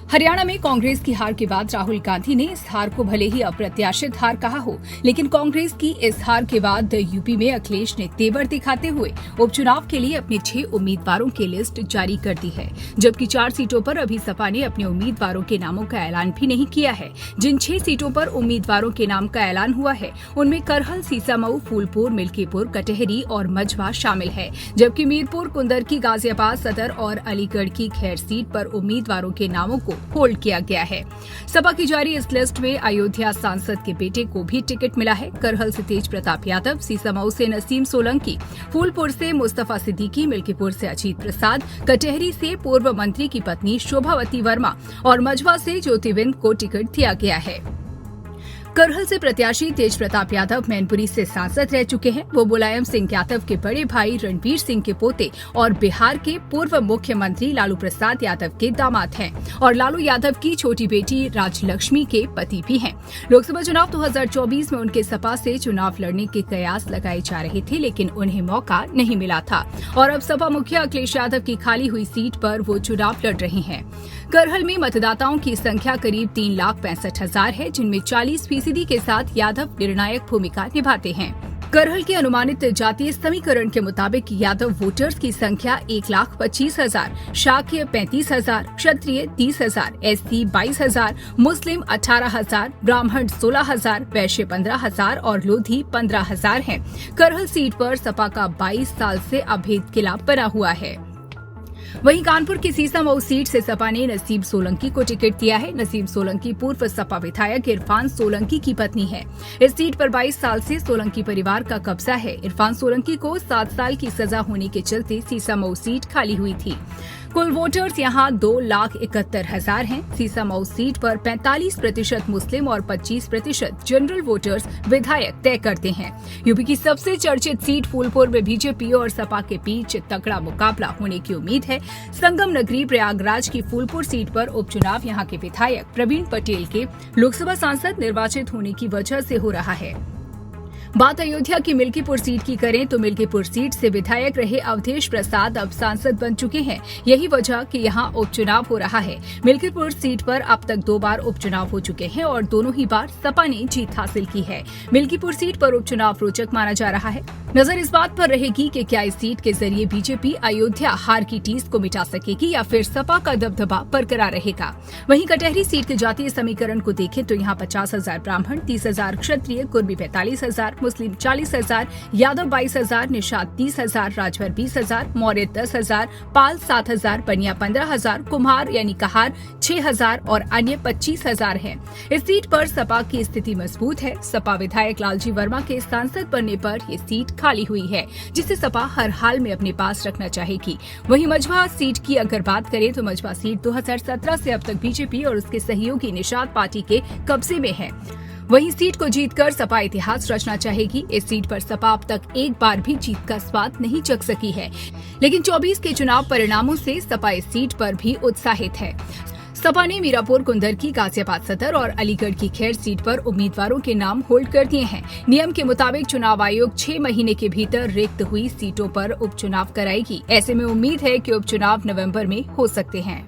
हरियाणा में कांग्रेस की हार के बाद राहुल गांधी ने इस हार को भले ही अप्रत्याशित हार कहा हो, लेकिन कांग्रेस की इस हार के बाद यूपी में अखिलेश ने तेवर दिखाते हुए उपचुनाव के लिए अपने 6 उम्मीदवारों की लिस्ट जारी कर दी है, जबकि 4 सीटों पर अभी सपा ने अपने उम्मीदवारों के नामों का ऐलान भी नहीं किया है। जिन 6 सीटों पर उम्मीदवारों के नाम का ऐलान हुआ है, उनमें करहल, सीसामऊ, फूलपुर, मिल्कीपुर, कटेहरी और मझवा शामिल है, जबकि मीरपुर, कुंदरकी, गाजियाबाद सदर और अलीगढ़ की खैर सीट पर उम्मीदवारों के नामों को होल्ड किया गया है। सपा की जारी इस लिस्ट में अयोध्या सांसद के बेटे को भी टिकट मिला है। करहल से तेज प्रताप यादव, सीसामऊ से नसीम सोलंकी, फूलपुर से मुस्तफा सिद्दीकी, मिल्कीपुर से अजीत प्रसाद, कटेहरी से पूर्व मंत्री की पत्नी शोभावती वर्मा और मझवा से ज्योतिविंद को टिकट दिया गया है। करहल से प्रत्याशी तेज प्रताप यादव मैनपुरी से सांसद रह चुके हैं। वो मुलायम सिंह यादव के बड़े भाई रणवीर सिंह के पोते और बिहार के पूर्व मुख्यमंत्री लालू प्रसाद यादव के दामाद हैं और लालू यादव की छोटी बेटी राजलक्ष्मी के पति भी हैं। लोकसभा चुनाव 2024 में उनके सपा से चुनाव लड़ने के कयास लगाए जा रहे थे, लेकिन उन्हें मौका नहीं मिला था और अब सपा मुखिया अखिलेश यादव की खाली हुई सीट पर वो चुनाव लड़ रहे हैं। करहल में मतदाताओं की संख्या करीब 3,65,000 है, जिनमें 40% के साथ यादव निर्णायक भूमिका निभाते हैं। करहल के अनुमानित जातीय समीकरण के मुताबिक यादव वोटर्स की संख्या 1,25,000, शाक्य 35,000, क्षत्रिय 30,000, एससी 22,000, मुस्लिम 18,000, ब्राह्मण 16,000, वैश्य 15,000 और लोधी 15,000 हैं। करहल सीट पर सपा का 22 साल से अभेद किला बना हुआ है। वहीं कानपुर की सीसामऊ सीट से सपा ने नसीम सोलंकी को टिकट दिया है। नसीम सोलंकी पूर्व सपा विधायक इरफान सोलंकी की पत्नी है। इस सीट पर 22 साल से सोलंकी परिवार का कब्जा है। इरफान सोलंकी को 7 साल की सजा होने के चलते सीसामऊ सीट खाली हुई थी। कुल वोटर्स यहां 2,71,000 हैं। सीसामऊ सीट पर 45% मुस्लिम और 25% जनरल वोटर्स विधायक तय करते हैं। यूपी की सबसे चर्चित सीट फूलपुर में बीजेपी और सपा के बीच तगड़ा मुकाबला होने की उम्मीद है। संगम नगरी प्रयागराज की फूलपुर सीट पर उपचुनाव यहां के विधायक प्रवीण पटेल के लोकसभा सांसद निर्वाचित होने की वजह से हो रहा है। बात अयोध्या की मिल्कीपुर सीट की करें तो मिल्कीपुर सीट से विधायक रहे अवधेश प्रसाद अब सांसद बन चुके हैं। यही वजह कि यहां उपचुनाव हो रहा है। मिल्कीपुर सीट पर अब तक 2 बार उपचुनाव हो चुके हैं और दोनों ही बार सपा ने जीत हासिल की है। मिल्कीपुर सीट पर उपचुनाव रोचक माना जा रहा है। नजर इस बात पर रहेगी कि क्या इस सीट के जरिए बीजेपी अयोध्या हार की टीस को मिटा सकेगी या फिर सपा का दबदबा बरकरार रहेगा। वहीं कटेहरी सीट के जातीय समीकरण को देखें तो यहाँ 50,000 ब्राह्मण, 30,000 क्षत्रिय, कुर्मी 45,000, मुस्लिम 40,000, यादव 22,000, निषाद 30,000, राजभर 20,000, मौर्य 10,000, पाल 7,000, बनिया 15,000, कुम्हार यानी कहार 6,000 और अन्य 25,000 हैं। इस सीट पर सपा की स्थिति मजबूत है। सपा विधायक लालजी वर्मा के सांसद बनने पर ये सीट खाली हुई है, जिसे सपा हर हाल में अपने पास रखना चाहेगी। वहीं मझवा सीट की अगर बात करें तो मझवा सीट 2017 से अब तक बीजेपी और उसके सहयोगी निषाद पार्टी के कब्जे में है। वहीं सीट को जीतकर सपा इतिहास रचना चाहेगी। इस सीट पर सपा अब तक एक बार भी जीत का स्वाद नहीं चख सकी है, लेकिन 24 के चुनाव परिणामों से सपा इस सीट पर भी उत्साहित है। सपा ने मीरापुर, कुंदरकी, गाजियाबाद सदर और अलीगढ़ की खैर सीट पर उम्मीदवारों के नाम होल्ड कर दिए हैं। नियम के मुताबिक चुनाव आयोग 6 महीने के भीतर रिक्त हुई सीटों पर उपचुनाव कराएगी। ऐसे में उम्मीद है कि उपचुनाव नवंबर में हो सकते हैं।